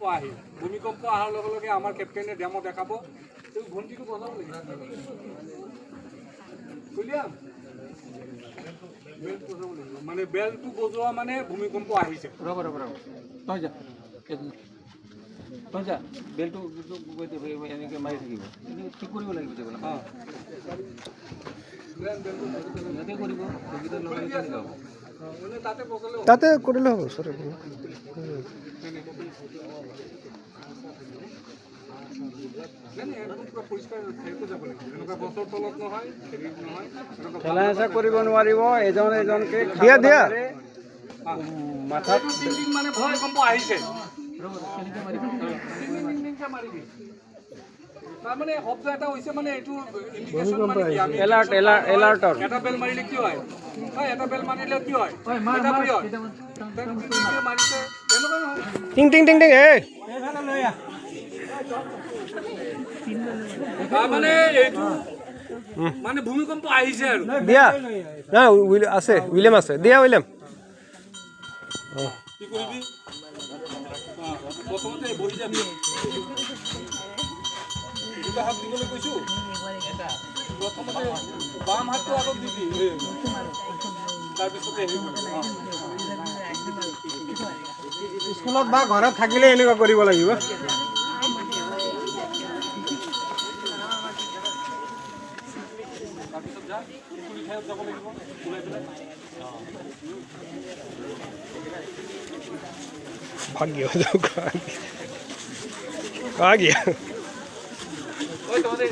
আহিল ভূমিকম্প অহাৰ লগে লগে আমাৰ কেপ্টেইনে ডেমো দেখাব তুমি ঘণ্টিটো বজাব লাগিব উইলিয়াম বেল বজাব লাগিব মানে বেলটো বজোৱা মানে ভূমিকম্প আহিছে ৰ'ব তই যা বেলটো এনেকৈ মাৰি থাকিব ঠিক কৰিব লাগিব তেতিয়াহ'লে ইয়াতে কৰিব সেইকেইটা লগাই কেনেকৈ হ'ব তাতে কৰিলে হ'ব সৰ ঠেলা হেঁচা কৰিব নোৱাৰিব এজন এজনকে দিয়া দিয়া মাথাত মানে ভূমিকম্প আহিছে তাৰমানে শব্দ এটা হৈছে মানে এইটো ইণ্ডিকেশ্যন মানে কি আমি এলাৰ্টৰ এটা বেল মাৰিলে কি হয় এটা বেল মাৰিলে কি হয় এটা কি হয় মাৰিছে তেনেকুৱা নহয় টিং টিং টিং টিং তাৰমানে এইটো মানে ভূমিকম্প আহিছে আৰু দিয়া না আছে উইলিয়াম আছে দিয়া উইলিয়াম কি কৰিবি প্ৰথমতে বহি যাবি দুটা হাত দিবলৈ কৈছো প্ৰথমতে বাম হাতটো আগত দিবি তাৰপিছতে হেৰি স্কুলত বা ঘৰত থাকিলে এনেকুৱা কৰিব লাগিব তাৰপিছত যা পুখুৰী ঠাইত যাব লাগিব ওলাই পেলাই भाग गया आ गया ওই তো দে